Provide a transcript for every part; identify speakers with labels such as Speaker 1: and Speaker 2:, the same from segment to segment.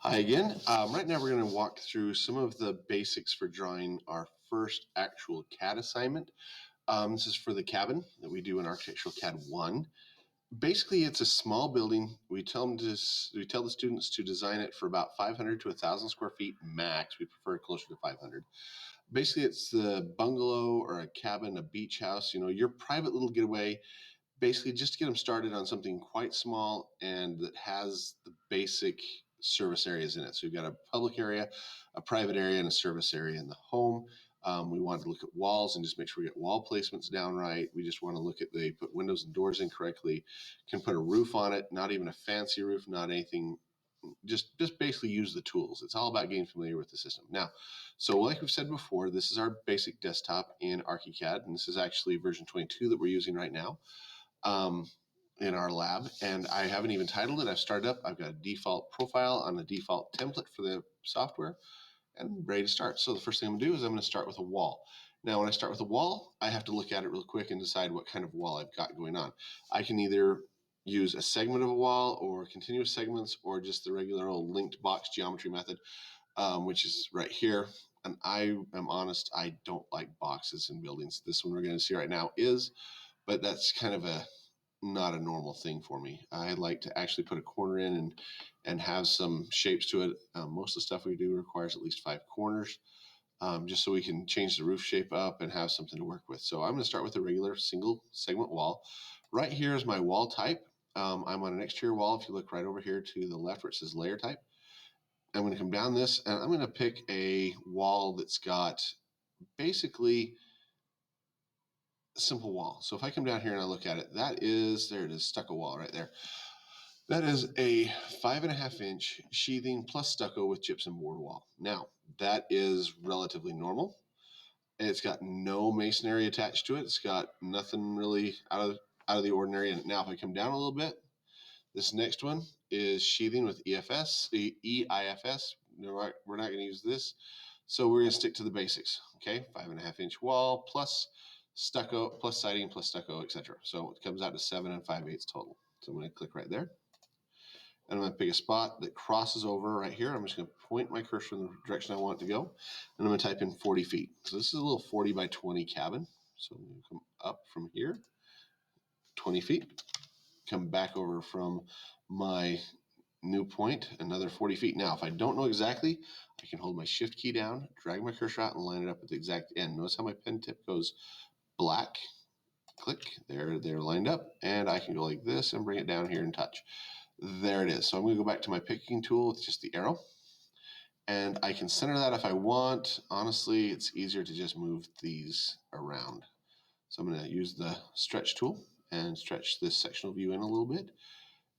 Speaker 1: Hi again. Right now we're going to walk through some of the basics for drawing our first actual CAD assignment. This is for the cabin that we do in Architectural CAD 1. Basically, it's a small building. We tell the students to design it for about 500 to 1,000 square feet max. We prefer closer to 500. Basically, it's the bungalow or a cabin, a beach house, your private little getaway. Basically, just to get them started on something quite small and that has the basic service areas in it. So you've got a public area, a private area, and a service area in the home. We want to look at walls and just make sure we get wall placements down right. We just want to look at they put windows and doors in correctly, can put a roof on it, not even a fancy roof, not anything, just basically use the tools. It's all about getting familiar with the system. Now, so like we've said before, this is our basic desktop in ArchiCAD, and this is actually version 22 that we're using right now. In our lab, and I haven't even titled it. I've started up. I've got a default profile on a default template for the software and ready to start. So the first thing I'm going to do is I'm going to start with a wall. Now, when I start with a wall, I have to look at it real quick and decide what kind of wall I've got going on. I can either use a segment of a wall or continuous segments or just the regular old linked box geometry method, which is right here. And I am honest, I don't like boxes in buildings. This one we're going to see right now is, but that's kind of not a normal thing for me. I like to actually put a corner in and have some shapes to it. Most of the stuff we do requires at least 5 corners, just so we can change the roof shape up and have something to work with. So I'm going to start with a regular single segment wall. Right here is my wall type. I'm on an exterior wall. If you look right over here to the left where it says layer type, I'm going to come down this and I'm going to pick a wall that's got basically simple wall. So if I come down here and I look at it, there it is, stucco wall right there. That is a 5.5 inch sheathing plus stucco with gypsum board wall. Now, that is relatively normal. It's got no masonry attached to it. It's got nothing really out of the ordinary. And now if I come down a little bit, this next one is sheathing with EIFS. We're not going to use this. So we're going to stick to the basics. Okay, 5.5 inch wall plus stucco, plus siding, plus stucco, etc. So it comes out to 7 5/8 total. So I'm going to click right there. And I'm going to pick a spot that crosses over right here. I'm just going to point my cursor in the direction I want it to go. And I'm going to type in 40 feet. So this is a little 40 by 20 cabin. So I'm going to come up from here, 20 feet. Come back over from my new point, another 40 feet. Now, if I don't know exactly, I can hold my shift key down, drag my cursor out, and line it up at the exact end. Notice how my pen tip goes black. Click, they're lined up, and I can go like this and bring it down here and touch. There it is. So I'm going to go back to my picking tool with just the arrow, and I can center that if I want. Honestly, it's easier to just move these around. So I'm going to use the stretch tool and stretch this sectional view in a little bit,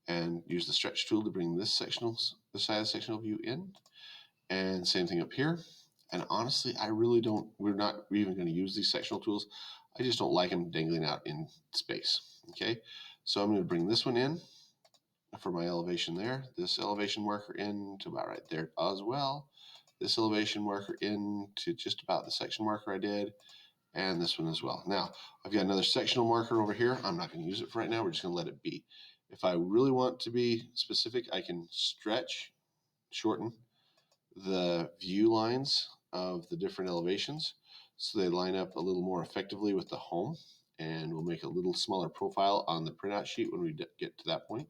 Speaker 1: and use the stretch tool to bring this side of the sectional view in, and same thing up here. And honestly, we're not even going to use these sectional tools. I just don't like them dangling out in space. Okay, so I'm going to bring this one in for my elevation there, this elevation marker in to about right there as well, this elevation marker in to just about the section marker I did, and this one as well. Now, I've got another sectional marker over here. I'm not going to use it for right now. We're just going to let it be. If I really want to be specific, I can shorten the view lines of the different elevations so they line up a little more effectively with the home, and we'll make a little smaller profile on the printout sheet when we get to that point.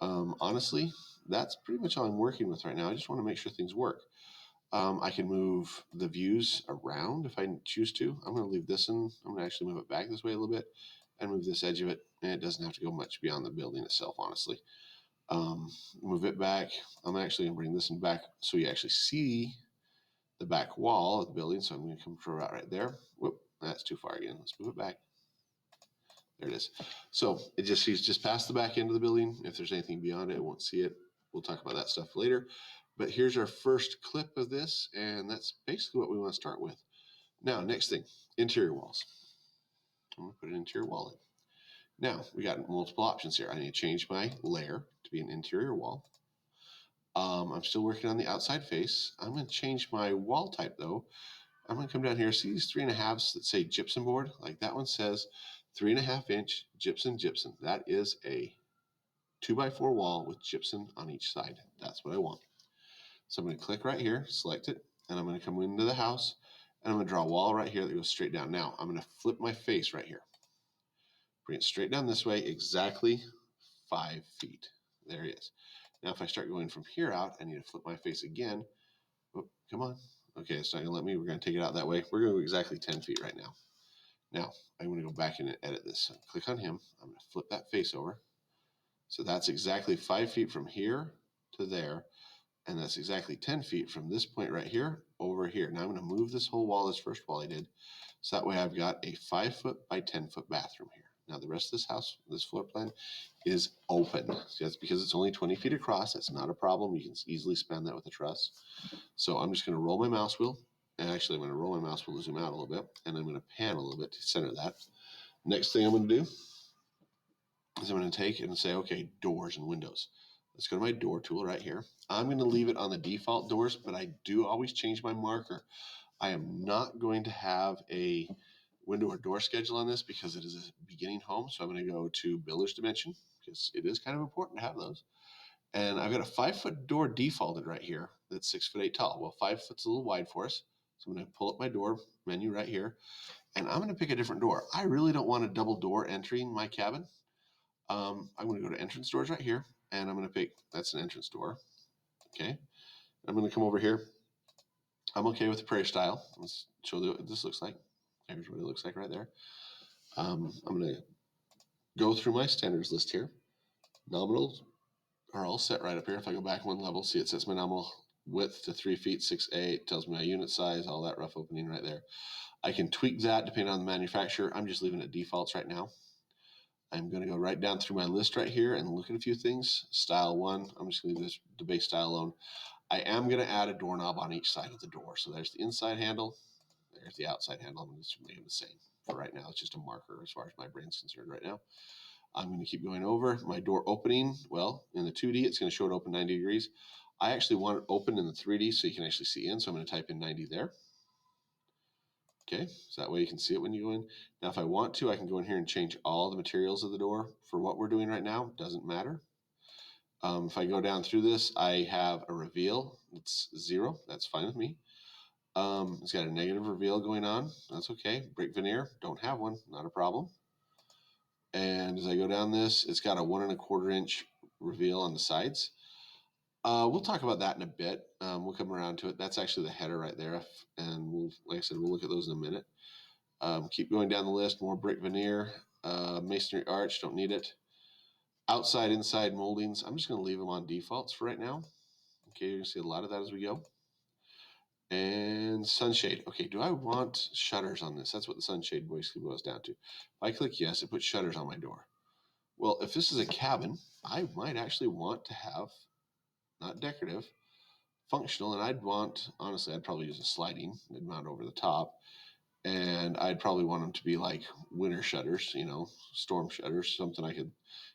Speaker 1: Honestly, that's pretty much all I'm working with right now. I just want to make sure things work. I can move the views around if I choose to. I'm going to leave this in. I'm going to actually move it back this way a little bit and move this edge of it. And it doesn't have to go much beyond the building itself, honestly. Move it back. I'm actually going to bring this in back so you actually see the back wall of the building. So I'm going to come right there. Whoop, that's too far again. Let's move it back. There it is. So he's just past the back end of the building. If there's anything beyond it, I won't see it. We'll talk about that stuff later. But here's our first clip of this, and that's basically what we want to start with. Now, next thing, interior walls. I'm going to put an interior wall in. Now, we got multiple options here. I need to change my layer to be an interior wall. I'm still working on the outside face. I'm going to change my wall type, though. I'm going to come down here. See these 3.5s that say gypsum board? Like that one says 3.5 inch gypsum. That is a 2x4 wall with gypsum on each side. That's what I want. So I'm going to click right here, select it, and I'm going to come into the house, and I'm going to draw a wall right here that goes straight down. Now I'm going to flip my face right here. Bring it straight down this way, exactly 5 feet. There it is. Now if I start going from here out, I need to flip my face again. Oh, come on. Okay, it's not going to let me. We're going to take it out that way. We're going to go exactly 10 feet right now. Now, I'm going to go back and edit this. So click on him. I'm going to flip that face over. So that's exactly 5 feet from here to there. And that's exactly 10 feet from this point right here over here. Now I'm going to move this whole wall, this first wall I did. So that way I've got a 5 foot by 10 foot bathroom here. Now the rest of this house, this floor plan is open. See, that's because it's only 20 feet across. That's not a problem. You can easily span that with a truss. So I'm just going to roll my mouse wheel. And actually, I'm going to roll my mouse wheel to zoom out a little bit. And I'm going to pan a little bit to center that. Next thing I'm going to do is I'm going to take and say, okay, doors and windows. Let's go to my door tool right here. I'm going to leave it on the default doors, but I do always change my marker. I am not going to have a window or door schedule on this because it is a beginning home. So I'm going to go to builder's dimension because it is kind of important to have those. And I've got a 5 foot door defaulted right here that's 6'8" tall. Well, 5 foot's a little wide for us. So I'm going to pull up my door menu right here and I'm going to pick a different door. I really don't want a double door entering my cabin. I'm going to go to entrance doors right here and I'm going to pick, that's an entrance door. Okay. I'm going to come over here. I'm okay with the prairie style. Let's show you what this looks like. There's what it looks like right there. I'm going to go through my standards list here. Nominals are all set right up here. If I go back one level, see it sets my nominal width to 3 feet, 6'8", tells me my unit size, all that rough opening right there. I can tweak that depending on the manufacturer. I'm just leaving it defaults right now. I'm going to go right down through my list right here and look at a few things. Style 1, I'm just going to leave this the base style alone. I am going to add a doorknob on each side of the door. So there's the inside handle, there's the outside handle. I'm going to make them the same for right now. It's just a marker as far as my brain's concerned right now. I'm going to keep going over my door opening. Well, in the 2D, it's going to show it open 90 degrees. I actually want it open in the 3D so you can actually see in. So I'm going to type in 90 there. Okay, so that way you can see it when you go in. Now, if I want to, I can go in here and change all the materials of the door. For what we're doing right now, doesn't matter. If I go down through this, I have a reveal. It's 0. That's fine with me. It's got a negative reveal going on. That's okay. Brick veneer, don't have one. Not a problem. And as I go down this, it's got a 1 1/4 inch reveal on the sides. We'll talk about that in a bit. We'll come around to it. That's actually the header right there. And we'll, like I said, we'll look at those in a minute. Keep going down the list. More brick veneer, masonry arch, don't need it. Outside, inside moldings, I'm just going to leave them on defaults for right now. Okay, you're going to see a lot of that as we go. And sunshade. Okay, do I want shutters on this? That's what the sunshade basically boils down to. If I click yes, it puts shutters on my door. Well, if this is a cabin, I might actually want to have, not decorative, functional, and I'd want, honestly, I'd probably use a sliding. They'd mount over the top. And I'd probably want them to be like winter shutters, you know, storm shutters, something I could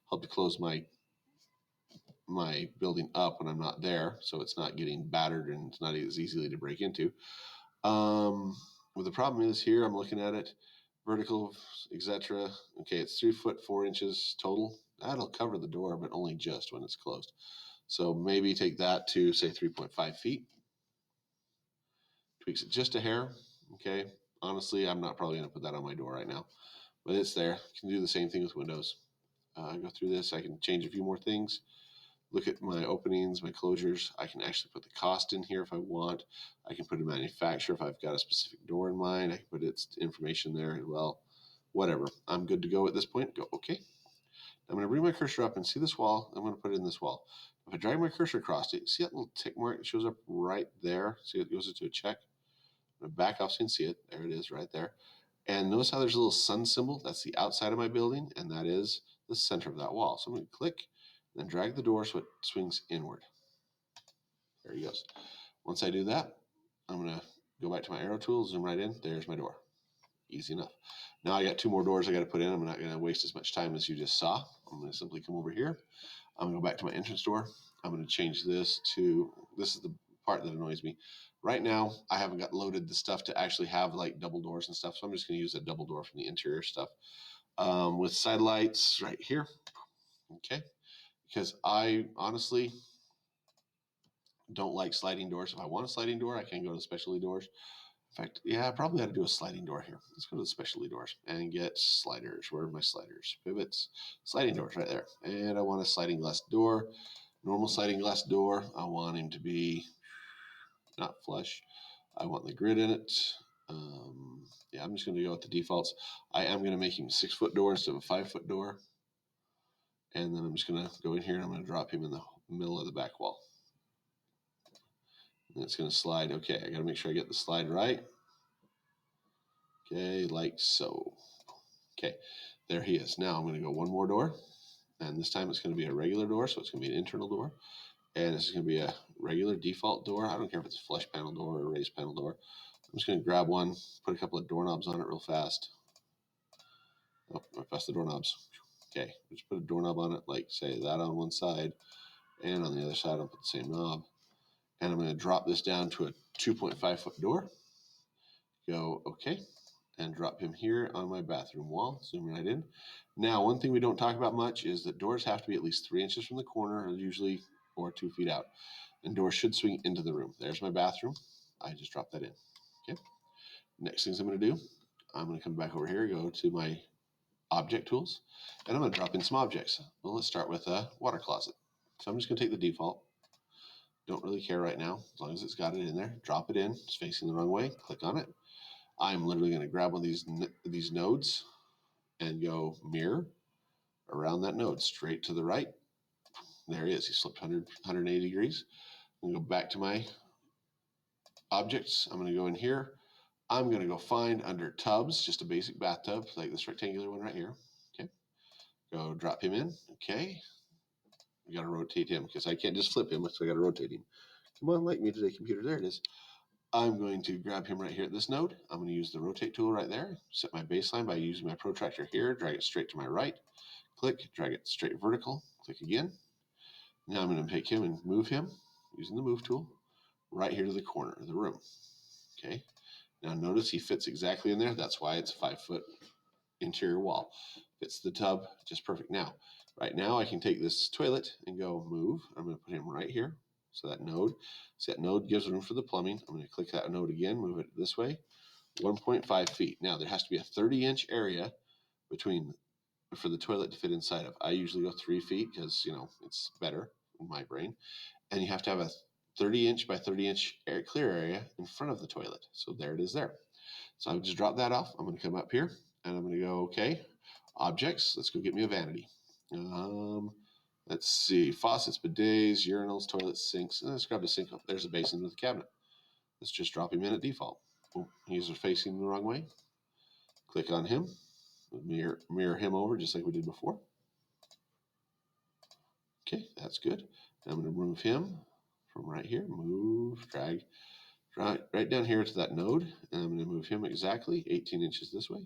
Speaker 1: help to close my building up when I'm not there, so it's not getting battered and it's not as easily to break into. Well, the problem is here, I'm looking at it, vertical, etc. Okay, it's 3 foot 4 inches total. That'll cover the door, but only just when it's closed. So maybe take that to say 3.5 feet. Tweaks it just a hair. Okay, honestly, I'm not probably going to put that on my door right now, but it's there. You can do the same thing with windows. Go through this. I can change a few more things. Look at my openings, my closures. I can actually put the cost in here if I want. I can put a manufacturer if I've got a specific door in mind. I can put its information there as well. Whatever. I'm good to go at this point. Go, okay. I'm going to bring my cursor up and see this wall. I'm going to put it in this wall. If I drag my cursor across it, see that little tick mark that shows up right there? See it goes into a check? I'm going to back off so you can see it. There it is right there. And notice how there's a little sun symbol? That's the outside of my building, and that is the center of that wall. So I'm going to click and then drag the door so it swings inward. There he goes. Once I do that, I'm going to go back to my arrow tool, zoom right in. There's my door. Easy enough. Now I got 2 more doors I got to put in. I'm not going to waste as much time as you just saw. I'm going to simply come over here. I'm going to go back to my entrance door. I'm going to change this to, this is the part that annoys me. Right now, I haven't got loaded the stuff to actually have like double doors and stuff. So I'm just going to use a double door from the interior stuff with side lights right here. Okay. Because I honestly, Don't like sliding doors. If I want a sliding door, I can go to specialty doors. In fact, yeah, I probably ought to do a sliding door here. Let's go to the specialty doors and get sliders. Where are my sliders? Pivots, sliding doors right there. And I want a sliding glass door. Normal sliding glass door. I want him to be not flush. I want the grid in it. Yeah, I'm just going to go with the defaults. I am going to make him a 6-foot door instead of a 5-foot door. And then I'm just going to go in here and I'm going to drop him in the middle of the back wall. And it's going to slide. Okay, I got to make sure I get the slide right. Okay, like so. Okay, there he is. Now I'm going to go one more door. And this time it's going to be a regular door, so it's going to be an internal door. And this is going to be a regular default door. I don't care if it's a flush panel door or a raised panel door. I'm just going to grab one, put a couple of doorknobs on it real fast. Oh, I pressed the doorknobs. Okay, just put a doorknob on it, like say that on one side, and on the other side I'll put the same knob. And I'm going to drop this down to a 2.5-foot door. Go okay, and drop him here on my bathroom wall. Zoom right in. Now, one thing we don't talk about much is that doors have to be at least 3 inches from the corner, usually, or 2 feet out. And doors should swing into the room. There's my bathroom. I just dropped that in. Okay. Next things I'm going to do, I'm going to come back over here, go to my object tools, and I'm going to drop in some objects. Well, let's start with a water closet. So I'm just going to take the default. Don't really care right now, as long as it's got it in there. Drop it in. It's facing the wrong way. Click on it. I'm literally going to grab one of these nodes and go mirror around that node, straight to the right. There he is. He slipped 180 degrees. I'm going to go back to my objects. I'm going to go in here. I'm going to go find under tubs, just a basic bathtub, like this rectangular one right here. Okay. Go drop him in. Okay. We got to rotate him because I can't just flip him, so I got to rotate him. Come on, like me today, computer. There it is. I'm going to grab him right here at this node. I'm going to use the rotate tool right there. Set my baseline by using my protractor here. Drag it straight to my right. Click, drag it straight vertical. Click again. Now I'm going to take him and move him using the move tool right here to the corner of the room. Okay. Now notice he fits exactly in there. That's why it's a 5-foot interior wall. Fits the tub just perfect. Now, right now I can take this toilet and go move. I'm going to put him right here. So that node gives room for the plumbing. I'm going to click that node again, move it this way, 1.5 feet. Now there has to be a 30-inch area between for the toilet to fit inside of. I usually go 3 feet because it's better in my brain. And you have to have a 30-inch by 30-inch clear area in front of the toilet. So there it is there. So I just drop that off. I'm going to come up here and I'm going to go okay. Objects. Let's go get me a vanity. Let's see, faucets, bidets, urinals, toilets, sinks. Let's grab the sink. There's a basin with a cabinet. Let's just drop him in at default. Oh, he's facing the wrong way. Click on him. Mirror him over just like we did before. Okay, that's good. Now I'm going to move him from right here. Move, drag right down here to that node. And I'm going to move him exactly 18 inches this way.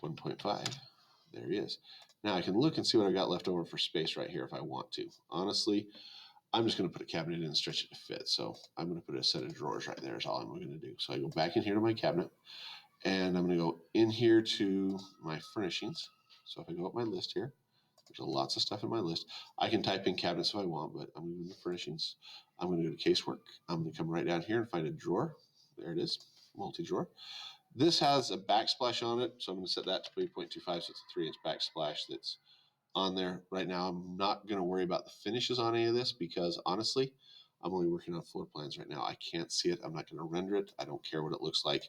Speaker 1: 1.5. There he is. Now I can look and see what I got left over for space right here if I want to. Honestly, I'm just going to put a cabinet in and stretch it to fit. So I'm going to put a set of drawers right there is all I'm going to do. So I go back in here to my cabinet and I'm going to go in here to my furnishings. So if I go up my list here, there's lots of stuff in my list. I can type in cabinets if I want, but I'm going to go to furnishings. I'm going to go to casework. I'm going to come right down here and find a drawer. There it is, multi-drawer. This has a backsplash on it, so I'm going to set that to 3.25, so it's a 3-inch backsplash that's on there. Right now, I'm not going to worry about the finishes on any of this because, honestly, I'm only working on floor plans right now. I can't see it. I'm not going to render it. I don't care what it looks like.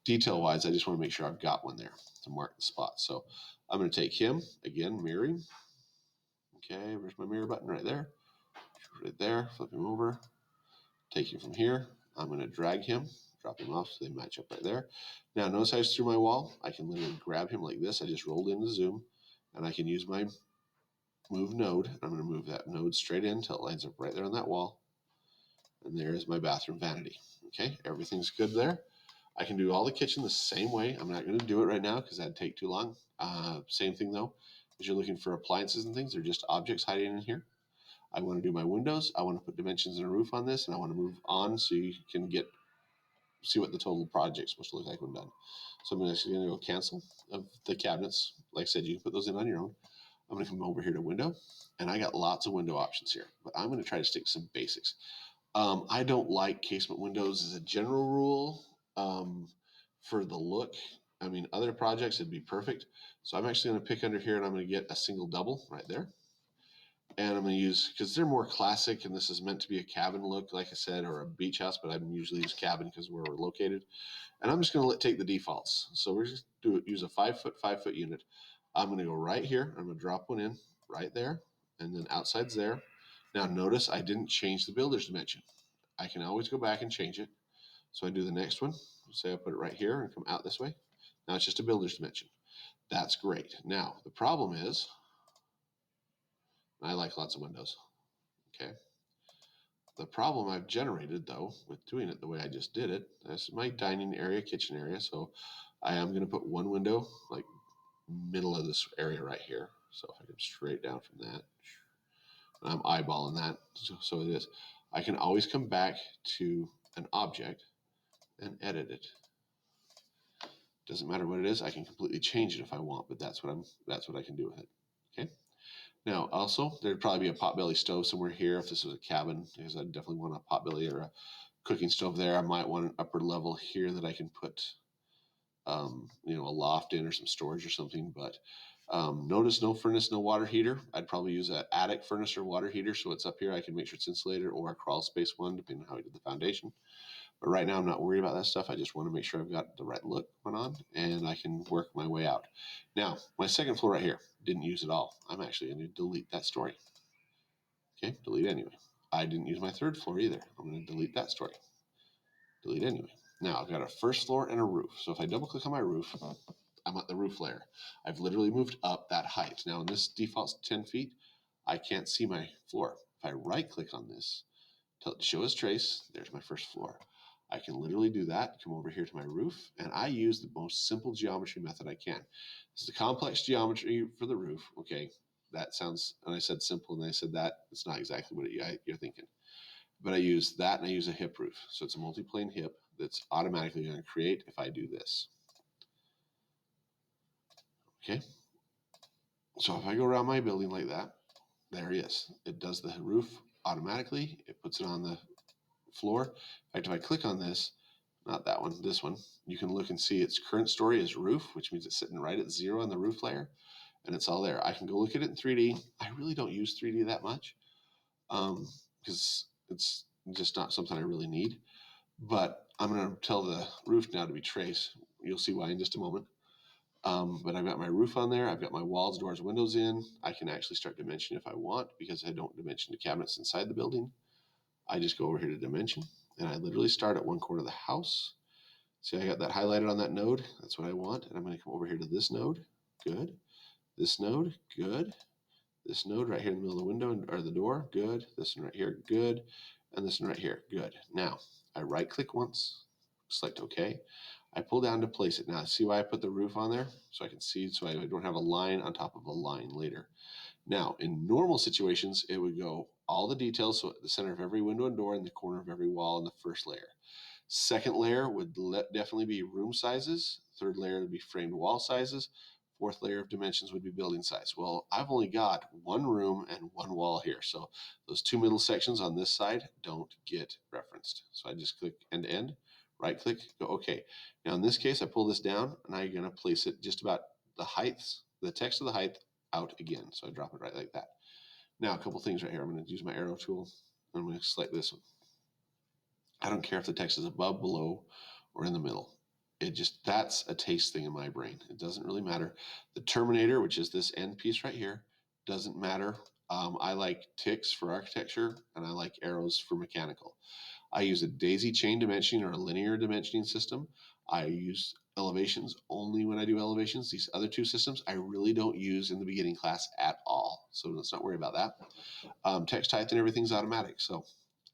Speaker 1: Detail-wise, I just want to make sure I've got one there to mark the spot. So I'm going to take him, again, mirroring. Okay, where's my mirror button? Right there. Right there. Flip him over. Take him from here. I'm going to drag him, drop him off so they match up right there. Now, notice I just threw my wall. I can literally grab him like this. I just rolled into zoom, and I can use my move node. I'm going to move that node straight in until it lines up right there on that wall. And there is my bathroom vanity. Okay, everything's good there. I can do all the kitchen the same way. I'm not going to do it right now because that'd take too long. Same thing though, as you're looking for appliances and things, they're just objects hiding in here. I want to do my windows. I want to put dimensions and a roof on this, and I want to move on so you can see what the total project's supposed to look like when done. So I'm actually going to go cancel of the cabinets. Like I said, you can put those in on your own. I'm gonna come over here to window, and I got lots of window options here, but I'm gonna try to stick to some basics. I don't like casement windows as a general rule for the look. I mean, other projects it'd be perfect. So I'm actually going to pick under here and I'm going to get a single double right there. And I'm going to use, because they're more classic and this is meant to be a cabin look, like I said, or a beach house, but I usually use cabin because where we're located. And I'm just going to take the defaults. So we're just use a 5 foot unit. I'm going to go right here. I'm going to drop one in right there. And then outside's there. Now notice I didn't change the builder's dimension. I can always go back and change it. So I do the next one. Say I put it right here and come out this way. Now it's just a builder's dimension. That's great. Now the problem is, I like lots of windows. Okay. The problem I've generated though with doing it the way I just did it, this is my dining area, kitchen area. So I am going to put one window like middle of this area right here. So if I come straight down from that, I'm eyeballing that. So it is. I can always come back to an object and edit it. Doesn't matter what it is. I can completely change it if I want, but that's what I can do with it. Okay. Now, also, there'd probably be a potbelly stove somewhere here if this was a cabin, because I definitely want a potbelly or a cooking stove there. I might want an upper level here that I can put, a loft in or some storage or something. But notice no furnace, no water heater. I'd probably use an attic furnace or water heater, so it's up here. I can make sure it's insulated, or a crawl space one, depending on how we did the foundation. But right now I'm not worried about that stuff. I just want to make sure I've got the right look going on and I can work my way out. Now, my second floor right here, didn't use it all. I'm actually going to delete that story. Okay, delete anyway. I didn't use my third floor either. I'm going to delete that story. Delete anyway. Now I've got a first floor and a roof. So if I double click on my roof, I'm at the roof layer. I've literally moved up that height. Now in this default's 10 feet, I can't see my floor. If I right click on this, tell it to show as trace, there's my first floor. I can literally do that, come over here to my roof, and I use the most simple geometry method I can. This is the complex geometry for the roof. Okay, that sounds, and I said simple, and I said that, it's not exactly what you're thinking. But I use that, and I use a hip roof. So it's a multi-plane hip that's automatically going to create if I do this. Okay, so if I go around my building like that, there he is. It does the roof automatically. It puts it on the floor. In fact, if I click on this, not that one, this one, you can look and see its current story is roof, which means it's sitting right at 0 on the roof layer, and it's all there. I can go look at it in 3D. I really don't use 3D that much because it's just not something I really need. But I'm going to tell the roof now to be trace. You'll see why in just a moment. But I've got my roof on there. I've got my walls, doors, windows in. I can actually start dimension if I want because I don't dimension the cabinets inside the building. I just go over here to dimension and I literally start at one corner of the house. See, I got that highlighted on that node. That's what I want. And I'm going to come over here to this node. Good. This node. Good. This node right here in the middle of the window or the door. Good. This one right here. Good. And this one right here. Good. Now, I right click once. Select OK. I pull down to place it. Now, see why I put the roof on there? So I can see, so I don't have a line on top of a line later. Now, in normal situations, it would go all the details, so at the center of every window and door and the corner of every wall in the first layer. Second layer would definitely be room sizes. Third layer would be framed wall sizes. Fourth layer of dimensions would be building size. Well, I've only got one room and one wall here. So those two middle sections on this side don't get referenced. So I just click end to end, right click, go OK. Now in this case, I pull this down and I'm going to place it just about the height, the text of the height out again. So I drop it right like that. Now a couple things right here. I'm going to use my arrow tool. I'm going to select this one. I don't care if the text is above, below, or in the middle. It just, that's a taste thing in my brain. It doesn't really matter. The terminator, which is this end piece right here, doesn't matter. I like ticks for architecture, and I like arrows for mechanical. I use a daisy chain dimensioning or a linear dimensioning system. I use elevations only when I do elevations. These other two systems I really don't use in the beginning class at all. So let's not worry about that. Text height and everything's automatic. So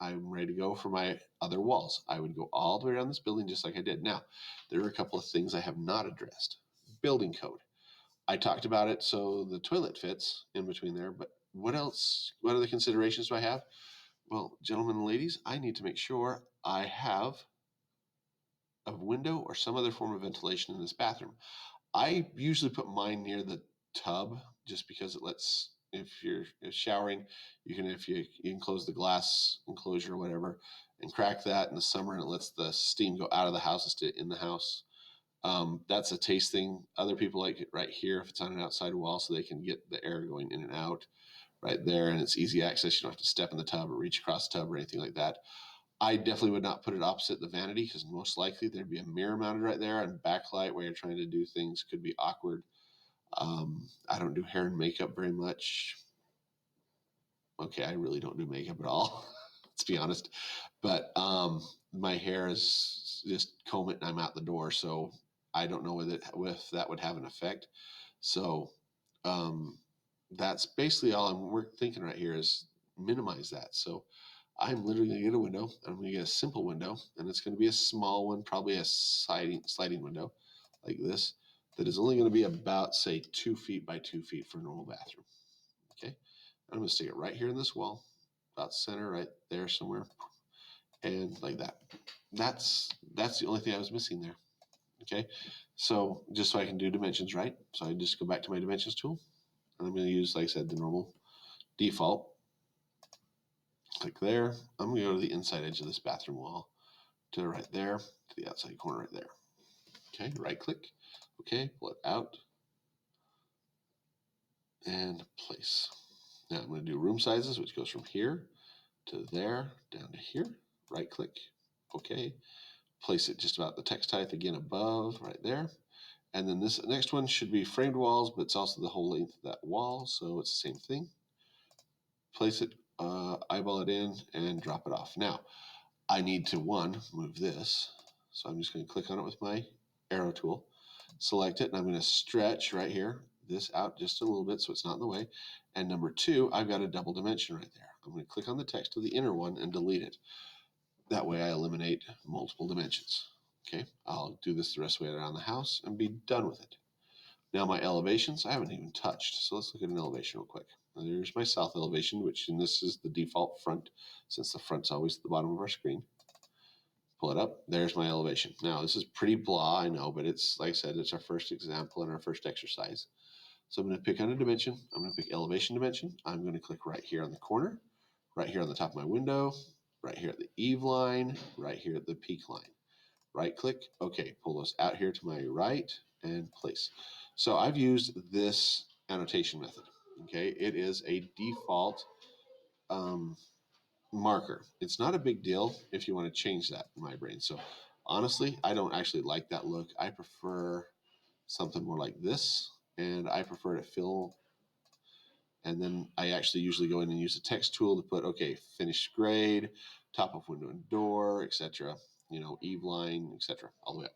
Speaker 1: I'm ready to go for my other walls. I would go all the way around this building just like I did. Now, there are a couple of things I have not addressed. Building code. I talked about it so the toilet fits in between there, but what else? What other considerations do I have? Well, gentlemen and ladies, I need to make sure I have a window or some other form of ventilation in this bathroom. I usually put mine near the tub just because it lets, if you're showering, you can close the glass enclosure or whatever and crack that in the summer, and it lets the steam go out of the house instead of in the house. That's a taste thing. Other people like it right here if it's on an outside wall, so they can get the air going in and out right there, and it's easy access. You don't have to step in the tub or reach across the tub or anything like that. I definitely would not put it opposite the vanity, because most likely there'd be a mirror mounted right there, and backlight while you're trying to do things could be awkward. I don't do hair and makeup very much. Okay, I really don't do makeup at all. Let's be honest. But my hair is just comb it and I'm out the door. So I don't know if that would have an effect. So um, that's basically all we're thinking right here is minimize that. So I'm literally going to get a window. I'm going to get a simple window, and it's going to be a small one, probably a sliding window like this, that is only going to be about, say, 2 feet by 2 feet for a normal bathroom. Okay. I'm going to stick it right here in this wall, about center, right there somewhere, and like that. That's the only thing I was missing there. Okay. So just so I can do dimensions right, so I just go back to my dimensions tool, and I'm going to use, like I said, the normal default. Click there. I'm going to go to the inside edge of this bathroom wall, to right there, to the outside corner right there. Okay, right click. Okay, pull it out and place. Now I'm going to do room sizes, which goes from here to there, down to here. Right click. Okay, place it just about the text height again above, right there. And then this next one should be framed walls, but it's also the whole length of that wall, so it's the same thing. Place it, eyeball it in, and drop it off. Now, I need to, move this. So I'm just going to click on it with my arrow tool, select it, and I'm going to stretch right here, this out just a little bit so it's not in the way. And number 2, I've got a double dimension right there. I'm going to click on the text of the inner one and delete it. That way I eliminate multiple dimensions. Okay, I'll do this the rest of the way around the house and be done with it. Now my elevations, I haven't even touched. So let's look at an elevation real quick. Now there's my south elevation, which in this is the default front, since the front's always at the bottom of our screen. Pull it up. There's my elevation. Now this is pretty blah, I know, but it's, like I said, it's our first example and our first exercise. So I'm going to pick on a dimension. I'm going to pick elevation dimension. I'm going to click right here on the corner, right here on the top of my window, right here at the eave line, right here at the peak line. Right click. Okay, pull those out here to my right and place. So I've used this annotation method. Okay, it is a default marker. It's not a big deal if you want to change that in my brain. So honestly, I don't actually like that look. I prefer something more like this, and I prefer to fill. And then I actually usually go in and use the text tool to put, okay, finished grade, top of window and door, etc. You know, eave line, etc. All the way up.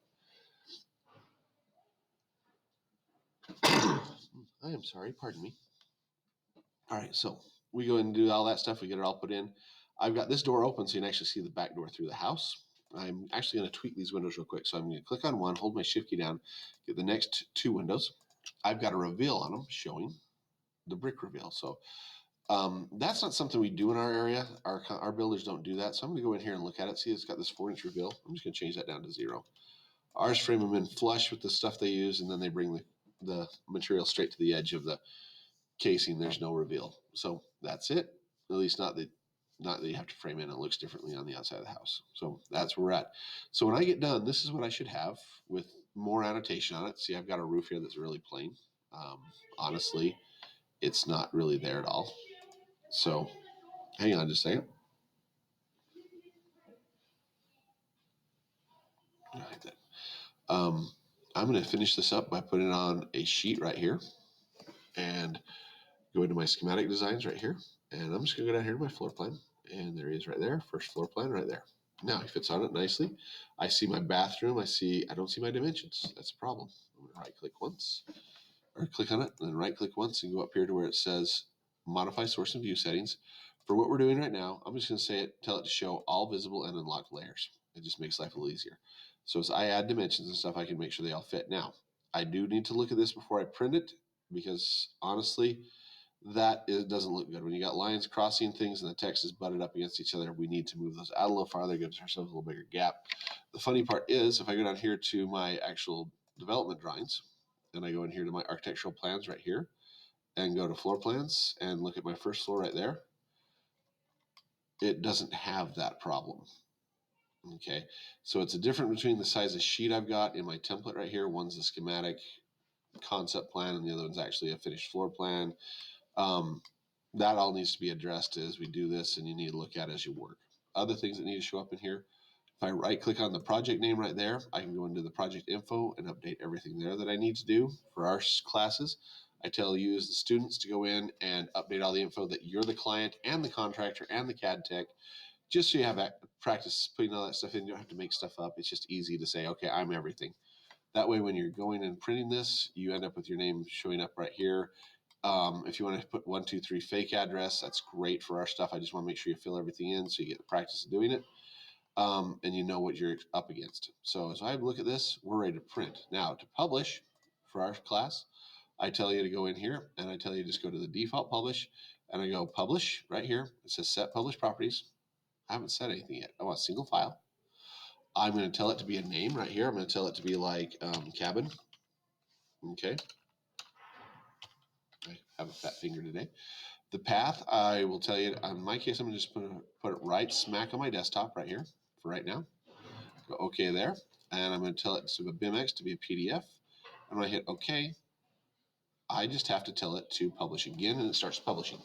Speaker 1: I am sorry, pardon me. All right, so we go and do all that stuff. We get it all put in. I've got this door open so you can actually see the back door through the house. I'm actually going to tweak these windows real quick. So I'm going to click on one, hold my shift key down, get the next 2 windows. I've got a reveal on them showing the brick reveal. So that's not something we do in our area. Our builders don't do that. So I'm going to go in here and look at it. See, it's got this 4-inch reveal. I'm just going to change that down to 0. Ours frame them in flush with the stuff they use, and then they bring the material straight to the edge of the casing. There's no reveal. So that's it. At least not that you have to frame in. It looks differently on the outside of the house. So that's where we're at. So when I get done, this is what I should have with more annotation on it. See, I've got a roof here that's really plain. Honestly, it's not really there at all. So hang on just a second. I'm going to finish this up by putting on a sheet right here and go into my schematic designs right here. And I'm just going to go down here to my floor plan. And there he is right there. First floor plan right there. Now he fits on it nicely. I see my bathroom. I don't see my dimensions. That's a problem. I'm going to right click once, or click on it, and then right click once and go up here to where it says modify source and view settings. For what we're doing right now, I'm just going to tell it to show all visible and unlocked layers. It just makes life a little easier. So as I add dimensions and stuff, I can make sure they all fit. Now, I do need to look at this before I print it, because honestly, doesn't look good. When you got lines crossing things and the text is butted up against each other, we need to move those out a little farther, give ourselves a little bigger gap. The funny part is, if I go down here to my actual development drawings, and I go in here to my architectural plans right here, and go to floor plans and look at my first floor right there, it doesn't have that problem. Okay, so it's a difference between the size of sheet I've got in my template right here. One's the schematic concept plan and the other one's actually a finished floor plan. That all needs to be addressed as we do this, and you need to look at it as you work. Other things that need to show up in here, if I right click on the project name right there, I can go into the project info and update everything there that I need to do for our classes. I tell you as the students to go in and update all the info that you're the client and the contractor and the CAD tech, just so you have practice putting all that stuff in. You don't have to make stuff up. It's just easy to say, okay, I'm everything. That way, when you're going and printing this, you end up with your name showing up right here. If you want to put 123 fake address, that's great for our stuff. I just want to make sure you fill everything in so you get the practice of doing it, and you know what you're up against. So as I look at this, we're ready to print. Now to publish for our class, I tell you to go in here and I tell you just go to the default publish, and I go publish right here. It says set publish properties. I haven't set anything yet. I want a single file. I'm going to tell it to be a name right here. I'm going to tell it to be like cabin. Okay. I have a fat finger today. The path, I will tell you, in my case, I'm going to just put it right smack on my desktop right here for right now. Go OK there. And I'm going to tell it to a BIMX to be a PDF. And when I hit OK, I just have to tell it to publish again, and it starts publishing.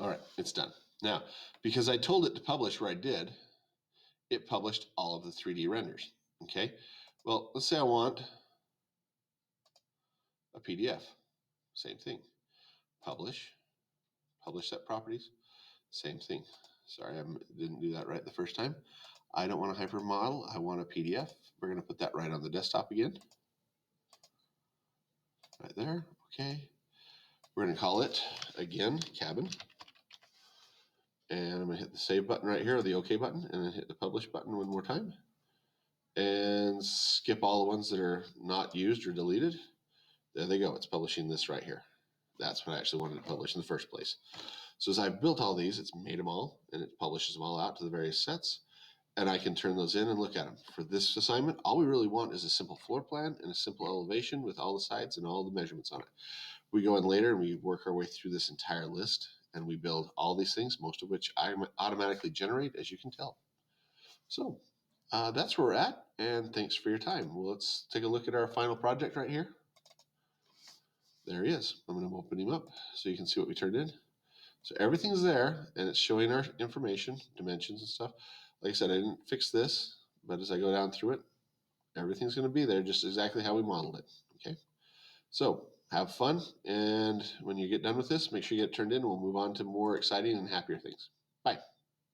Speaker 1: All right, it's done. Now, because I told it to publish where I did, it published all of the 3D renders. Okay, well, let's say I want a PDF. Same thing. Publish set properties. Same thing. Sorry, I didn't do that right the first time. I don't want a hypermodel. I want a PDF. We're going to put that right on the desktop again. Right there. Okay. We're going to call it, again, cabin. And I'm going to hit the save button right here, or the OK button, and then hit the publish button one more time. And skip all the ones that are not used or deleted. There they go. It's publishing this right here. That's what I actually wanted to publish in the first place. So as I've built all these, it's made them all, and it publishes them all out to the various sets. And I can turn those in and look at them. For this assignment, all we really want is a simple floor plan and a simple elevation with all the sides and all the measurements on it. We go in later and we work our way through this entire list, and we build all these things, most of which I automatically generate, as you can tell. So that's where we're at, and thanks for your time. Well, let's take a look at our final project right here. There he is. I'm going to open him up so you can see what we turned in. So everything's there, and it's showing our information, dimensions and stuff. Like I said, I didn't fix this, but as I go down through it, everything's going to be there just exactly how we modeled it. Okay, so have fun, and when you get done with this, make sure you get it turned in, and we'll move on to more exciting and happier things.